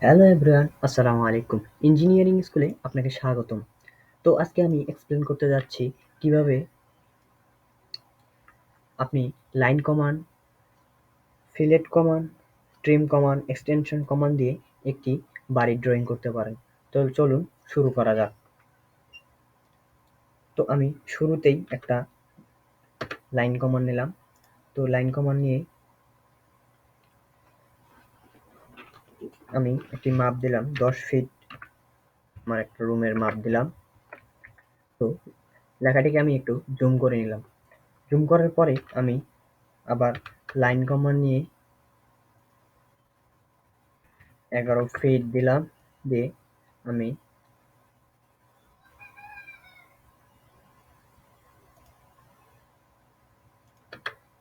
Hello everyone, আসসালামু আলাইকুম। Engineering স্কুলে আপনাকে স্বাগতম। তো আজকে আমি এক্সপ্লেন করতে যাচ্ছি কিভাবে আপনি line command, fillet command, trim command, extension command দিয়ে একটি বাড়ির ড্রয়িং করতে পারেন। তো চলুন শুরু করা যাক। তো আমি শুরুতেই একটা লাইন কমান্ড নিলাম। তো লাইন কমান্ড নিয়ে আমি একটি মাপ দিলাম 10 ফিট, আমার একটা রুমের মাপ দিলাম। তো লেখাটিকে আমি একটু জুম করে নিলাম। জুম করার পরে আমি আবার লাইন কমান্ড নিয়ে 11 ফিট দিলাম। দিয়ে আমি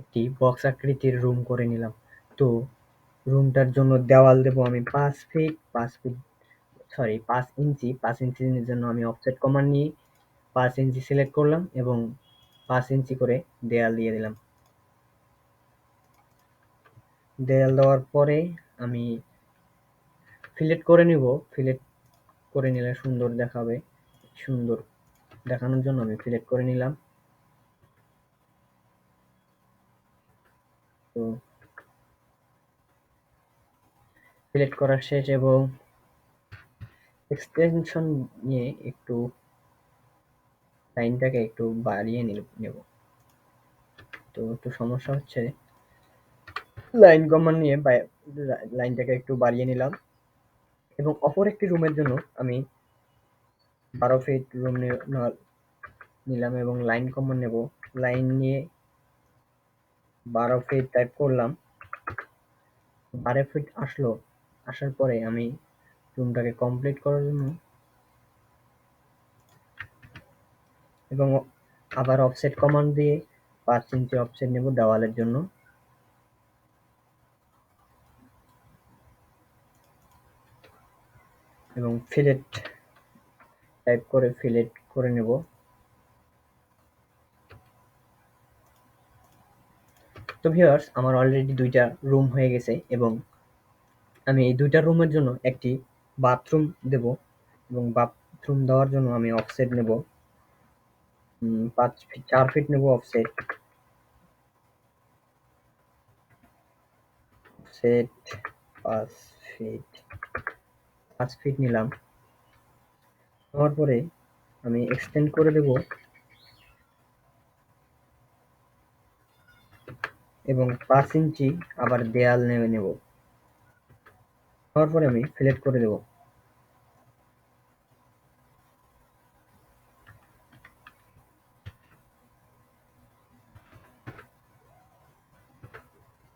একটি বক্স আকৃতির রুম করে নিলাম। তো রুমটার জন্য দেওয়াল দেবো আমি 5 ফিট, 5 ইঞ্চি। 5 ইঞ্চির জন্য আমি অফসেট কমান্ড নিয়ে 5 ইঞ্চি সিলেক্ট করলাম এবং 5 ইঞ্চি করে দেয়াল দিয়ে দিলাম। দেয়াল দেওয়ার পরে আমি ফিলেট করে নিব। ফিলেট করে নিলে সুন্দর দেখাবে। সুন্দর দেখানোর জন্য আমি ফিলেট করে নিলাম। তো ফিলেট করা শেষ এবং এক্সটেনশন নিয়ে একটু লাইনটাকে একটু বাড়িয়ে নেব। তো একটু সমস্যা হচ্ছে, লাইন কমান্ড নিয়ে লাইনটাকে একটু বাড়িয়ে নিলাম এবং অপর একটি রুমের জন্য আমি 12 ফিট রুম নিলাম এবং লাইন কমান্ড নেব। লাইন নিয়ে 12 ফিট টাইপ করলাম। 12 ফিট আসার পরে আমি রুমটাকে কমপ্লিট করার জন্য এবং আবার অফসেট কমান্ড দিয়ে 5 ইঞ্চি অফসেট নেব দেওয়ালের জন্য এবং ফিলেট টাইপ করে ফিলেট করে নেব। তো ভিউয়ার্স, আমার অলরেডি 2টা রুম হয়ে গেছে এবং আমি এই 2টা রুমের জন্য একটি বাথরুম দেব এবং বাথরুম দেওয়ার জন্য আমি অফসেট নেব 4 ফিট নেব অফসেট। অফসেট 5 ফিট, 5 ফিট নিলাম। নেওয়ার পরে আমি এক্সটেন্ড করে দেব এবং 5 ইঞ্চি আবার দেয়াল নেব। নেওয়ার পরে আমি ফিলেট করে দেব।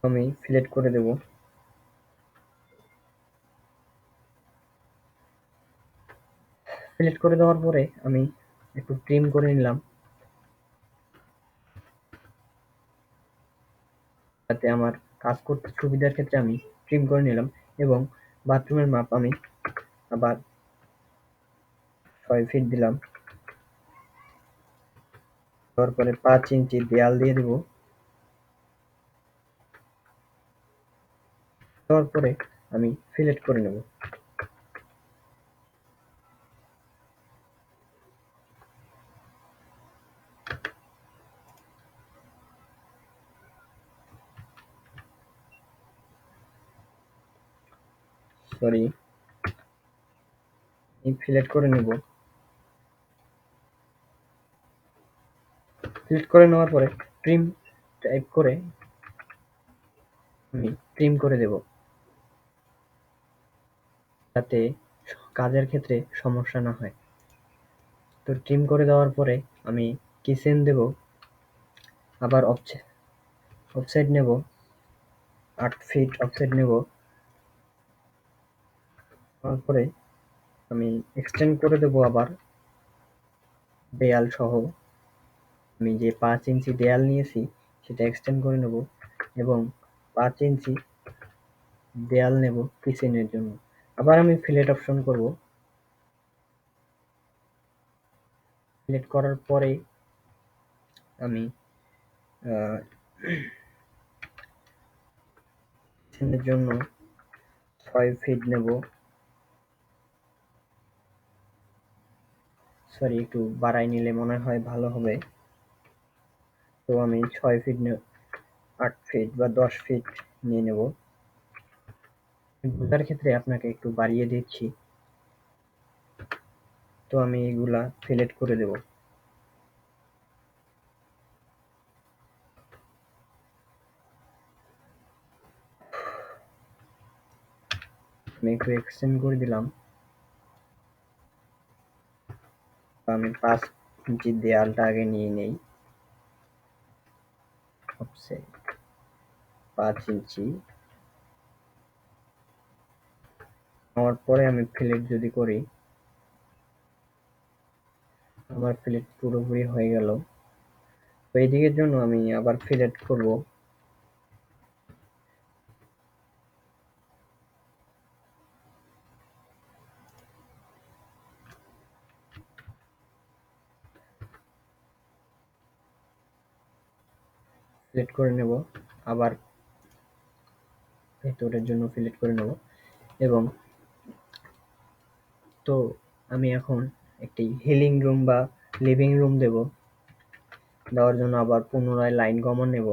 আমি ফিলেট করে দেব। ফিলেট করে দেওয়ার পরে আমি একটু ট্রিম করে নিলাম, যাতে আমার কাজ করতে সুবিধার ক্ষেত্রে আমি ট্রিম করে নিলাম এবং বাথরুমের মাপ আমি আবার 6 ফিট দিলাম। তারপরে 5 ইঞ্চি দেয়াল দিয়ে দেব। দেওয়ার পরে আমি ফিলেট করে নেব। সরি, ফিলেট করে নেব। ফিলেট করে নেওয়ার পরে ট্রিম টাইপ করে আমি ট্রিম করে দেব, যাতে কাজের ক্ষেত্রে সমস্যা না হয়। তো ট্রিম করে দেওয়ার পরে আমি কিচেন দেব, আবার অফসাইড নেব 8 ফিট অফসেট নেব। তারপরে আমি এক্সটেন্ড করে দেব আবার দেয়াল সহ। আমি যে 5 ইঞ্চি দেয়াল নিয়েছি সেটা এক্সটেন্ড করে নেব এবং 5 ইঞ্চি দেয়াল নেব কিচেনের জন্য। আবার আমি ফিলেট অপশন করব। ফিলেট করার পরে আমি কিচেনের জন্য 6 ফিট নেব সরি, একটু বাড়াই নিলে মনে হয় ভালো হবে। তো আমি 6 ফিট 8 ফিট বা 10 ফিট নিয়ে নেব। বোঝার ক্ষেত্রে আপনাকে একটু বাড়িয়ে দিচ্ছি। তো আমি এগুলা সিলেক্ট করে দেব। আমি একটু এক্সটেন্ড করে দিলাম। আমি 5 ইঞ্চি দেয়ালটা আগে নিয়ে নেই। অফসেট 5 ইঞ্চি নেওয়ার পরে আমি ফিলেট যদি করি, আমার ফিলেট পুরোপুরি হয়ে গেল। তো এই দিকের জন্য আমি আবার ফিলেট করব। ফিলেট করে নেব, আবার ভেতরের জন্য ফিলেট করে নেব। এবং তো আমি এখন একটি হিলিং রুম বা লিভিং রুম দেব। দেওয়ার জন্য আবার পুনরায় লাইন কমন নেব,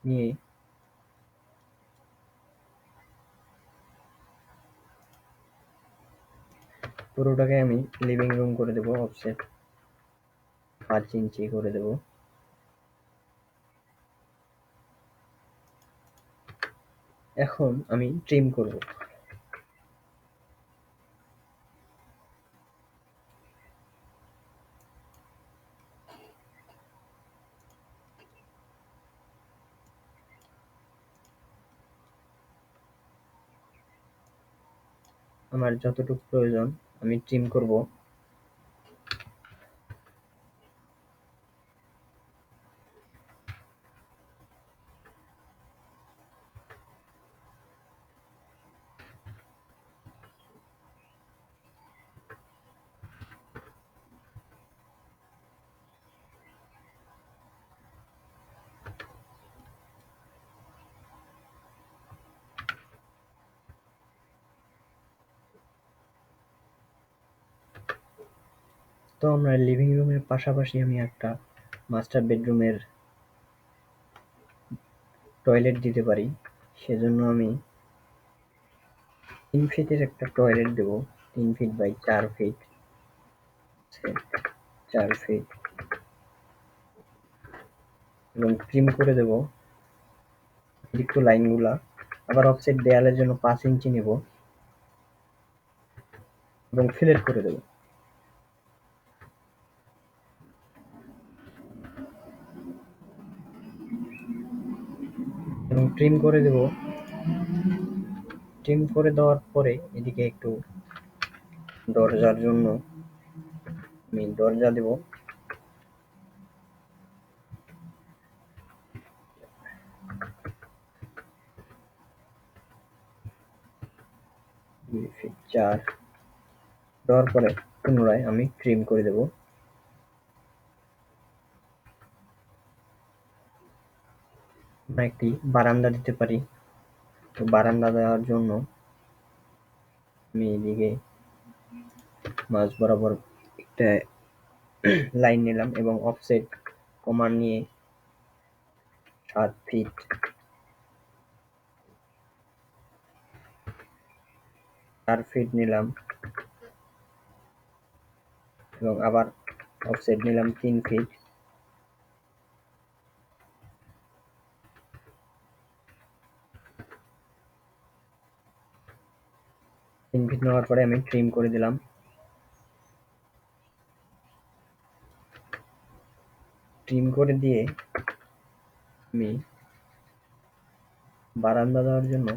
নিয়ে পুরোটাকে আমি লিভিং রুম করে দেব। অফসেট 5 ইঞ্চি করে দেব। এখন আমি ট্রিম করব। আমার যতটুকু প্রয়োজন আমি ট্রিম করব। তো আমরা লিভিং রুমের পাশাপাশি আমি একটা মাস্টার বেডরুমের টয়লেট দিতে পারি। সেজন্য আমি 3 ফিটের একটা টয়লেট দেব। 3 ফিট বাই 4 ফিট, 4 ফিট, এবং ট্রিম করে দেব অতিরিক্ত লাইনগুলা। আবার অফসেট দেয়ালের জন্য 5 ইঞ্চি নেব এবং ফিলেট করে দেব। এবং ট্রিম করে দেব। ট্রিম করে দেওয়ার পরে এদিকে একটু দরজার জন্য আমি দরজা দেব। 2 ফিট 4 দেওয়ার পরে পুনরায় আমি ট্রিম করে দেব। আমরা একটি বারান্দা দিতে পারি। তো বারান্দা দেওয়ার জন্য আমি এদিকে মাঝ বরাবর একটা লাইন নিলাম এবং অফসেট কমান নিয়ে 7 ফিট, 4 ফিট নিলাম এবং আবার অফসেট নিলাম 3 ফিট। নেওয়ার পরে আমি ট্রিম করে দিলাম। ট্রিম করে দিয়ে আমি বারান্দা দেওয়ার জন্য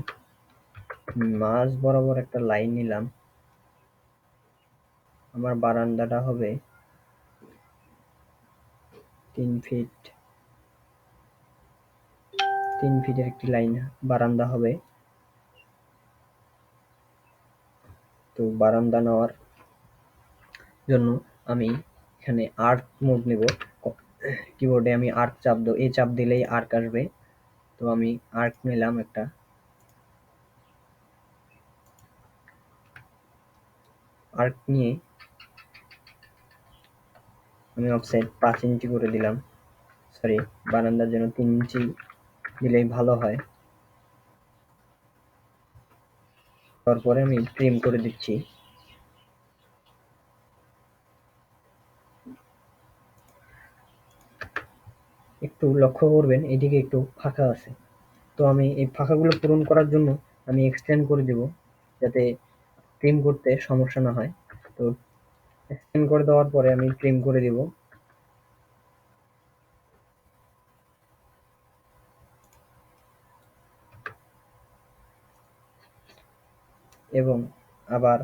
মাঝ বরাবর একটা লাইন নিলাম। আমার বারান্দাটা হবে 3 ফিট, 3 ফিটের একটি লাইন বারান্দা হবে। তো বারান্দা নেওয়ার জন্য আমি এখানে আর্ক মোড নেব। কিবোর্ডে আমি আর্ক চাপ দেব, এই চাপ দিলেই আর্ক আসবে। তো আমি আর্ক নিলাম একটা। আর্ক নিয়ে আমি অফসেট 5 ইঞ্চি করে দিলাম, সরি, বারান্দার জন্য 3 ইঞ্চি দিলেই ভালো হয়। তারপরে আমি ট্রিম করে দিচ্ছি। একটু লক্ষ্য করবেন এদিকে একটু ফাঁকা আছে, তো আমি এই ফাঁকাগুলো পূরণ করার জন্য আমি এক্সটেন্ড করে দেব, যাতে ট্রিম করতে সমস্যা না হয়। তো এক্সটেন্ড করে দেওয়ার পরে আমি ট্রিম করে দেব। এবং আবার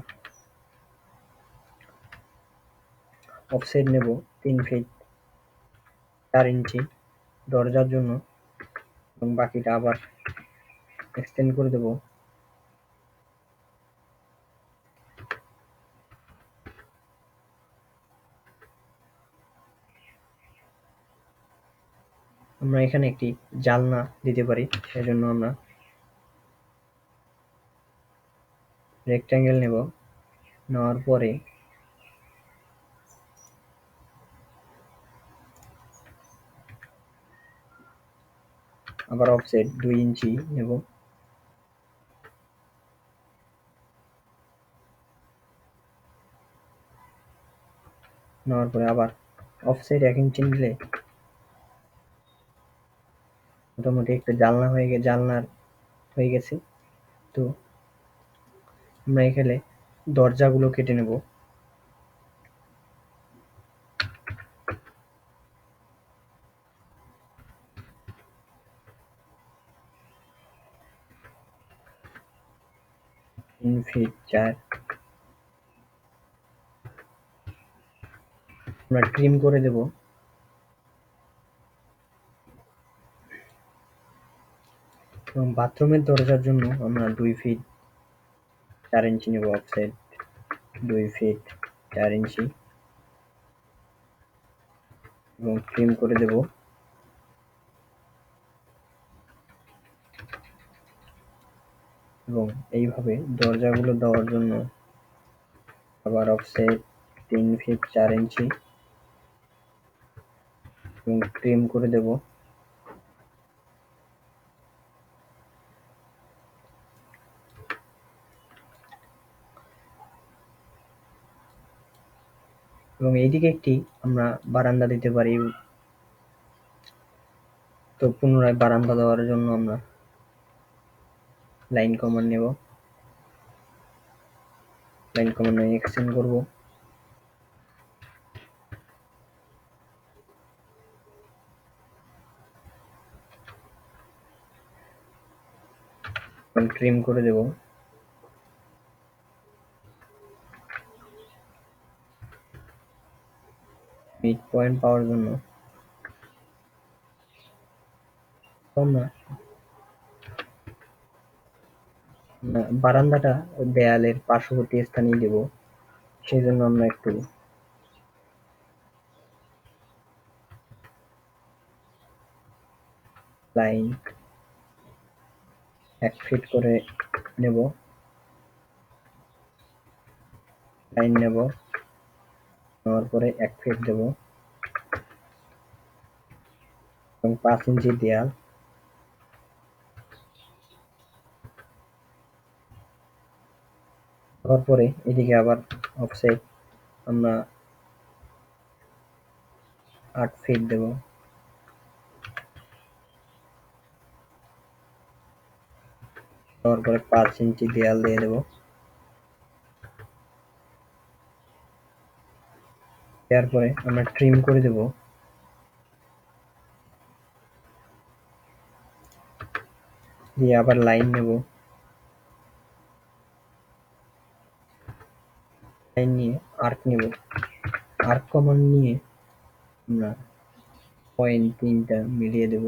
অফসেট নেব 3 ফিট 4 ইঞ্চি দরজার জন্য, এবং বাকিটা আবার এক্সটেন্ড করে দেব। আমরা এখানে একটি জানলা দিতে পারি, সেজন্য আমরা রেক্ট্যাঙ্গেল নেব, নেওয়ার পরে আবার অফসেট 2 ইঞ্চি নেব, নেওয়ার পরে আবার অফসেট 1 ইঞ্চি নিলে মোটামুটি একটা জানলার হয়ে গেছে। তো আমরা এখানে দরজাগুলো কেটে নেব। 3 ফিট 4 আমরা ট্রিম করে দেব। এবং বাথরুমের দরজার জন্য আমরা 2 ফিট 4 ইঞ্চি নেব, অফসেট 2 ফিট 4 ইঞ্চি এবং ট্রিম করে দেব। এবং এইভাবে দরজাগুলো দেওয়ার জন্য আবার অফসেট 3 ফিট 4 ইঞ্চি এবং ট্রিম করে দেব। এবং এইদিকে একটি আমরা বারান্দা দিতে পারি। তো পুনরায় বারান্দা দেওয়ার জন্য আমরা লাইন কমান্ড নেব, লাইন কমান্ড এক্সটেন্ড করব। এবং ট্রিম করে দেব। মিড পয়েন্ট পাওয়ার জন্য আমরা বারান্দাটা দেয়ালের পার্শ্ববর্তী স্থানেই দেব, সেই জন্য আমরা একটু লাইন 1 ফিট করে নেব, লাইন নেব, নেওয়ার পরে 1 ফিট দেব এবং 5 ইঞ্চি দেয়াল। দেওয়ার পরে এদিকে আবার অফসেট আমরা 8 ফিট দেব, দেওয়ার পরে 5 ইঞ্চি দেয়াল দিয়ে দেব। দেওয়ার পরে আমরা ট্রিম করে দেব। দিয়ে আবার লাইন নেব, লাইন নিয়ে আর্ক নেব, আর্ক কমান্ড নিয়ে আমরা পয়েন্ট 3টা মিলিয়ে দেব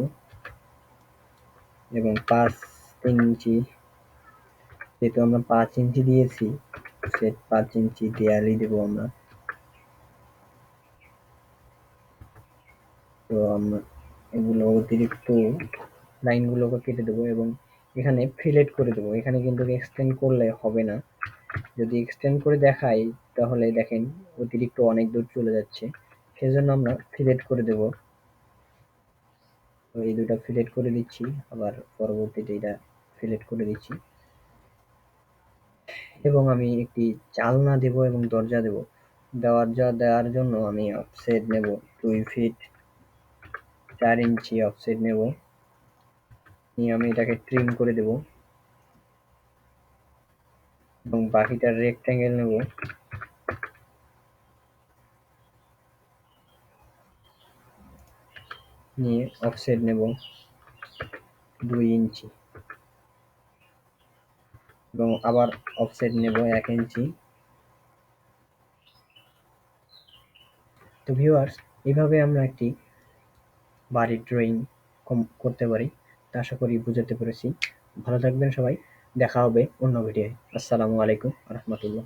এবং 3 ইঞ্চি, যেহেতু আমরা 5 ইঞ্চি দিয়েছি সেট 5 ইঞ্চি দেয়ালই দেব আমরা। তো আমরা এগুলো অতিরিক্ত লাইনগুলোকে কেটে দেবো এবং এখানে ফিলেট করে দেবো। এখানে কিন্তু এক্সটেন্ড করলে হবে না, যদি এক্সটেন্ড করে দেখাই তাহলে দেখেন অতিরিক্ত অনেক দূর চলে যাচ্ছে, সেজন্য আমরা ফিলেট করে দেব। তো এই দুটা ফিলেট করে দিচ্ছি, আবার পরবর্তীতে এটা ফিলেট করে দিচ্ছি, এবং আমি একটি জানলা দেব এবং দরজা দেব। দেওয়ার জন্য আমি অফসেট নেব 2 ফিট 4 ইঞ্চি অফসেট নেব, নিয়ে আমি এটাকে ট্রিম করে দেব, এবং বাকিটা রেক্ট্যাঙ্গেল নেব, নিয়ে অফসেট নেব 2 ইঞ্চি, এবং আবার অফসেট নেব 1 ইঞ্চি। তো ভিউয়ার্স, এইভাবে আমরা একটি বাড়ির ড্রয়িং করতে পারি। তা আশা করি বুঝাতে পেরেছি। ভালো থাকবেন সবাই, দেখা হবে অন্য ভিডিওয়। আসসালামু আলাইকুম রহমতুল্লাহ।